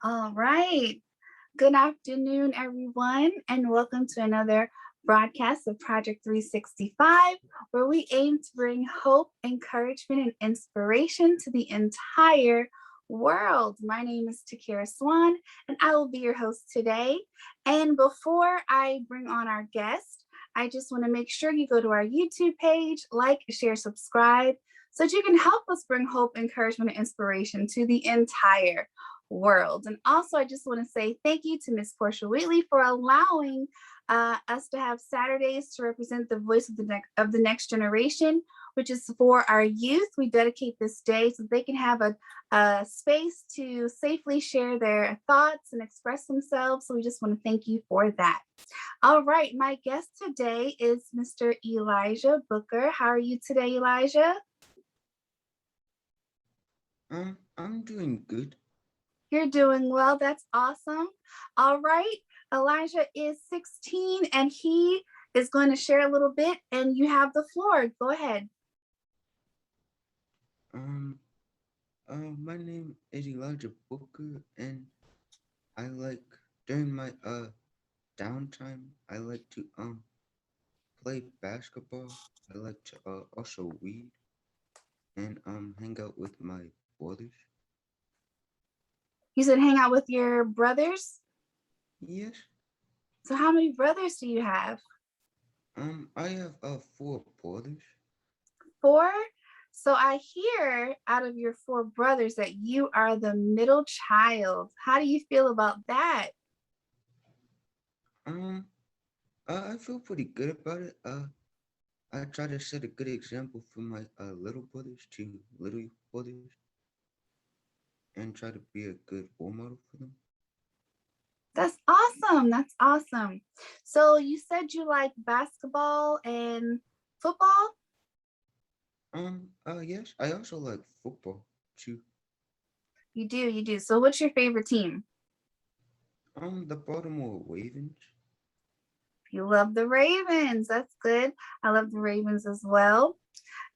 All right. Good afternoon, everyone, and welcome to another broadcast of Project 365, where we aim to bring hope, encouragement, and inspiration to the entire world. My name is Takira Swan, and I will be your host today. And before I bring on our guest, I just want to make sure you go to our YouTube page, like, share, subscribe, so that you can help us bring hope, encouragement, and inspiration to the entire world. And also, I just want to say thank you to Miss Portia Wheatley for allowing us to have Saturdays to represent the voice of the next generation, which is for our youth. We dedicate this day so they can have a space to safely share their thoughts and express themselves. So we just want to thank you for that. All right, my guest today is Mr. Elijah Booker. How are you today, Elijah? I'm doing good. You're doing well. That's awesome. All right. Elijah is 16 and he is going to share a little bit, and you have the floor. Go ahead. Um, my name is Elijah Booker, and I like during my downtime, I like to play basketball. I like to also read and hang out with my brothers. You said hang out with your brothers. Yes. So, how many brothers do you have? I have four brothers. Four. So, I hear out of your four brothers that you are the middle child. How do you feel about that? Um, I feel pretty good about it. I try to set a good example for my little brothers to little brothers, and try to be a good role model for them. That's awesome. That's awesome. So, you said you like basketball and football? Yes, I also like football too. You do, you do. So what's your favorite team? The Baltimore Ravens. You love the Ravens. That's good. I love the Ravens as well.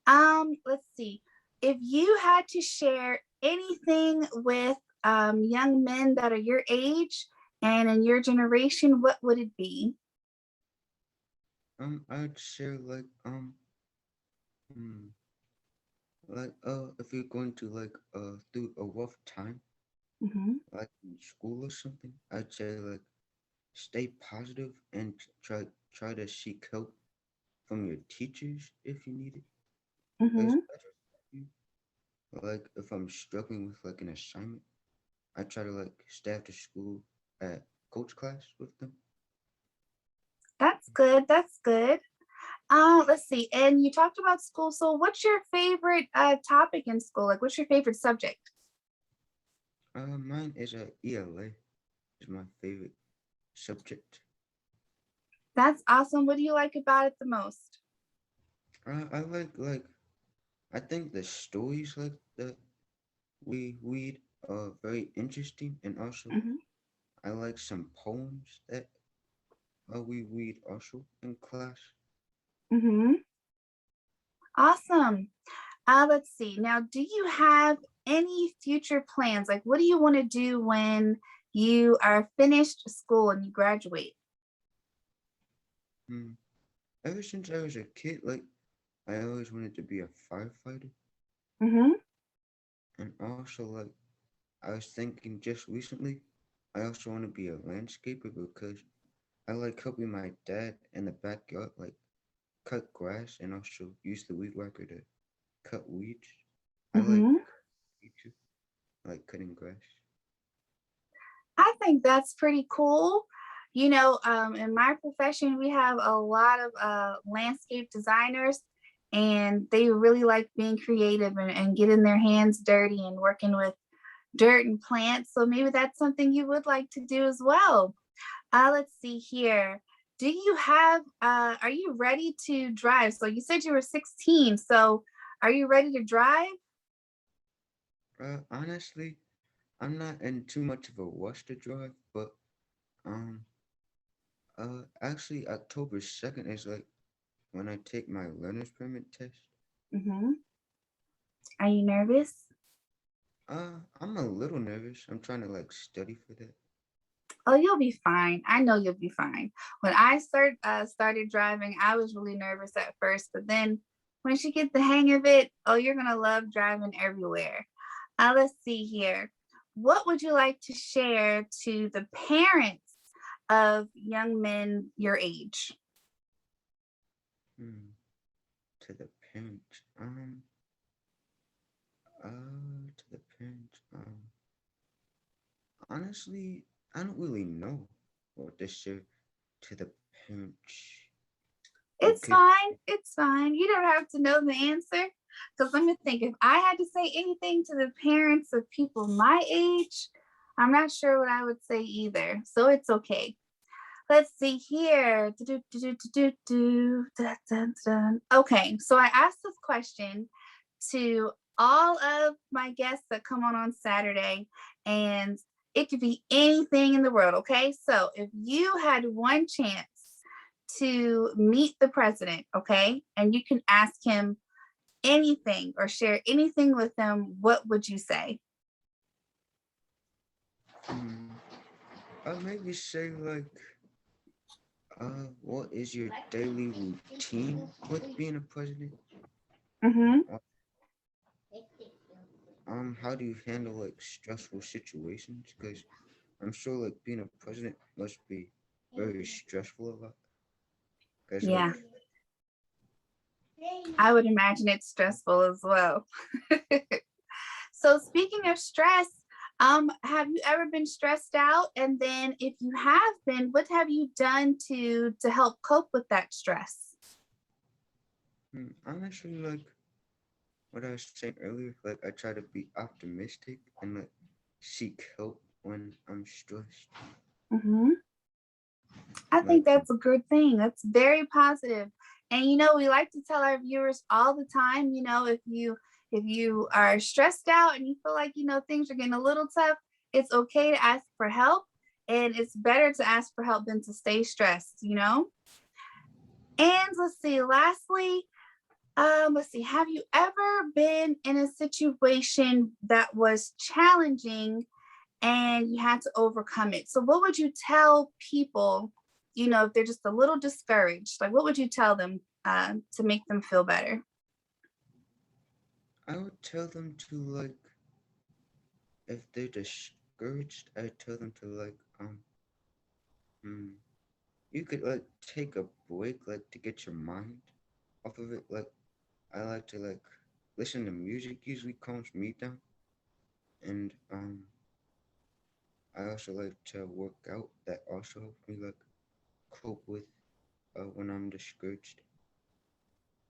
Let's see. If you had to share anything with young men that are your age and in your generation, what would it be? I'd share hmm, if you're going to through a rough time, Mhm. like in school or something, I'd say stay positive and try to seek help from your teachers if you need it. Mhm. Especially like if I'm struggling with like an assignment, I try to stay after school at coach class with them. That's good. That's good. Let's see. And you talked about school. So what's your favorite topic in school? Like what's your favorite subject? Mine is a ELA. Is my favorite subject. That's awesome. What do you like about it the most? I I think the stories that we read are very interesting, and also Mhm. I like some poems that we read also in class. Mhm. Awesome. Let's see. Now, do you have any future plans? Like, what do you want to do when you are finished school and you graduate? Hmm. Ever since I was a kid, I always wanted to be a firefighter, Mm-hmm. and also I was thinking just recently, I also want to be a landscaper because I like helping my dad in the backyard, cut grass and also use the weed whacker to cut weeds. I like Mm-hmm. nature, I like cutting grass. I think that's pretty cool. In my profession, we have a lot of landscape designers, and they really like being creative and getting their hands dirty and working with dirt and plants. So maybe that's something you would like to do as well. Let's see here. Are you ready to drive? So you said you were 16. So are you ready to drive? Honestly, I'm not in too much of a rush to drive, but um, actually October 2nd is when I take my learner's permit test. Mm-hmm. Are you nervous? I'm a little nervous. I'm trying to like study for that. Oh, you'll be fine. I know you'll be fine. When I started driving, I was really nervous at first, but then once you get the hang of it, oh, you're gonna love driving everywhere. Let's see here. What would you like to share to the parents of young men your age? Hmm. To the parents. To the parents. Honestly, I don't really know what to share to the parents. It's Okay. fine. It's fine. You don't have to know the answer. Because let me think, if I had to say anything to the parents of people my age, I'm not sure what I would say either. So it's okay. Let's see here. Okay, so I asked this question to all of my guests that come on Saturday, and it could be anything in the world. Okay, so if you had one chance to meet the president, okay, and you can ask him anything or share anything with him, what would you say? Hmm. I'll maybe say like, what is your daily routine with being a president? Mm-hmm. Uh, how do you handle like stressful situations? Because I'm sure like being a president must be very stressful a lot. Because like, Yeah, I would imagine it's stressful as well. So speaking of stress, have you ever been stressed out? And then if you have been, what have you done to help cope with that stress? I'm actually like what I was saying earlier. Like I try to be optimistic and like seek help when I'm stressed. Mhm. I Like, think that's a good thing. That's very positive. And we like to tell our viewers all the time, if you are stressed out and you feel like, things are getting a little tough, it's okay to ask for help. And it's better to ask for help than to stay stressed. And let's see, lastly, let's see, have you ever been in a situation that was challenging and you had to overcome it? So what would you tell people, if they're just a little discouraged? Like, what would you tell them to make them feel better? I would tell them to like if they're discouraged, I tell them to like hmm, you could like take a break like to get your mind off of it. Like I like to like listen to music usually calms me down and I also like to work out that also helps me like cope with when I'm discouraged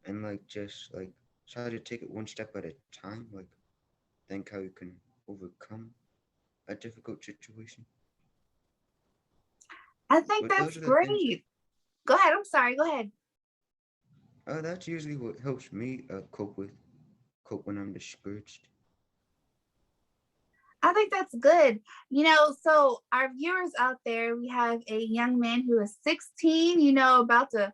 and like just like try to take it one step at a time, like think how you can overcome a difficult situation. I think But those that's are the things. great. Go ahead. I'm sorry. Go ahead. That's usually what helps me cope when I'm discouraged. I think that's good. So our viewers out there, we have a young man who is 16, about to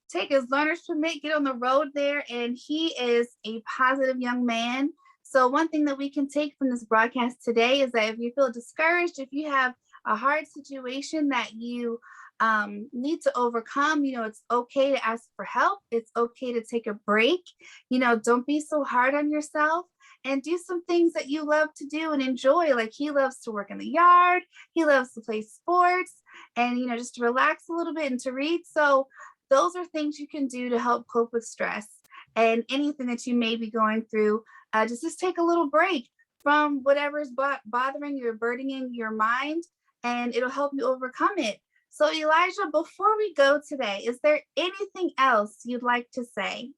take his learner's permit, get on the road there, and he is a positive young man. So, one thing that we can take from this broadcast today is that if you feel discouraged, if you have a hard situation that you need to overcome, it's okay to ask for help. It's okay to take a break. Don't be so hard on yourself and do some things that you love to do and enjoy. Like he loves to work in the yard, he loves to play sports, and just to relax a little bit and to read. So those are things you can do to help cope with stress and anything that you may be going through. Just take a little break from whatever is bothering you or burdening your mind, and it'll help you overcome it. So, Elijah, before we go today, is there anything else you'd like to say?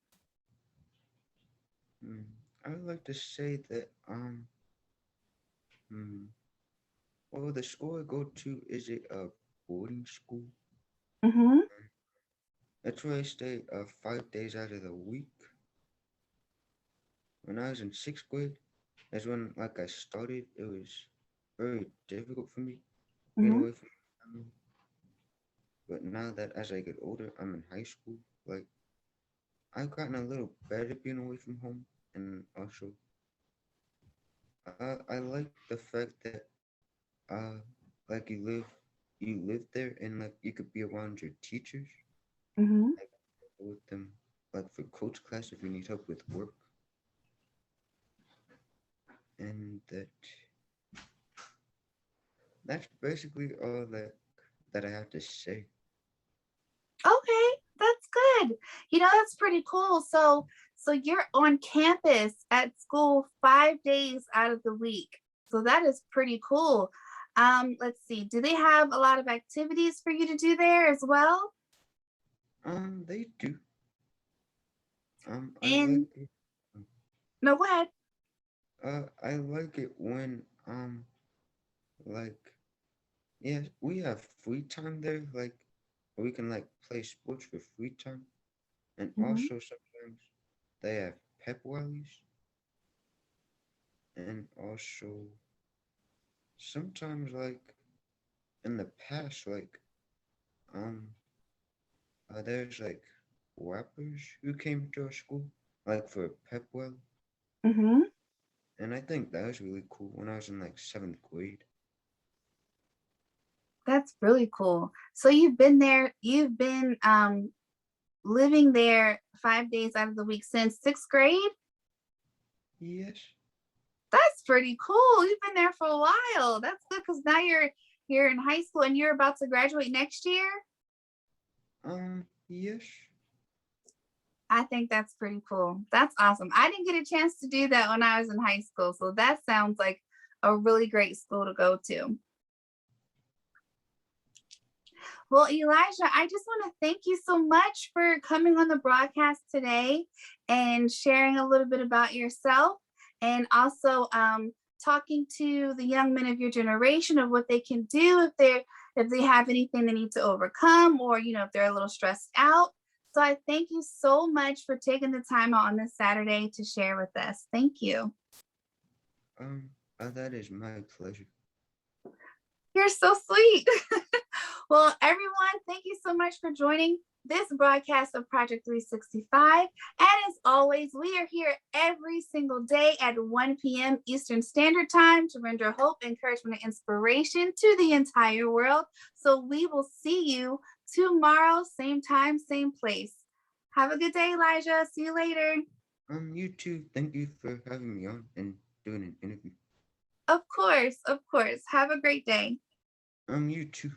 Hmm. I would like to say that hmm, well the school I go to is a boarding school. Mm-hmm. That's where I stay 5 days out of the week. When I was in sixth grade, that's when like I started. It was very difficult for me getting Mm-hmm. away from family. But now that as I get older, I'm in high school. Like I've gotten a little better being away from home, and also I like the fact that uh, like you live there and like you could be around your teachers, Hmm. like with them, like for coach class if you need help with work, and that's basically all that I have to say. Okay, that's good. That's pretty cool. So you're on campus at school 5 days out of the week. So that is pretty cool. Let's see. Do they have a lot of activities for you to do there as well? They do. I like And it. no, go ahead. I like it when like yeah, we have free time there, like we can like play sports for free time, and Hmm. also sometimes they have pep rallies, and also sometimes like in the past, like um, there's like rappers who came to our school, like for a pep rally, Hmm. and I think that was really cool when I was in like seventh grade. That's really cool. So you've been living there 5 days out of the week since sixth grade? Yes. That's pretty cool. You've been there for a while. That's good because now you're in high school and you're about to graduate next year. Yes. I think that's pretty cool. That's awesome. I didn't get a chance to do that when I was in high school. So that sounds like a really great school to go to. Well, Elijah, I just want to thank you so much for coming on the broadcast today and sharing a little bit about yourself and also talking to the young men of your generation of what they can do if they have anything they need to overcome or if they're a little stressed out. So I thank you so much for taking the time out on this Saturday to share with us. Thank you. That is my pleasure. You're so sweet. Well, everyone, thank you so much for joining this broadcast of Project 365. And as always, we are here every single day at 1 p.m. Eastern Standard Time to render hope, encouragement, and inspiration to the entire world. So we will see you tomorrow, same time, same place. Have a good day, Elijah. See you later. You too. Thank you for having me on and doing an interview. Of course, of course. Have a great day. You too.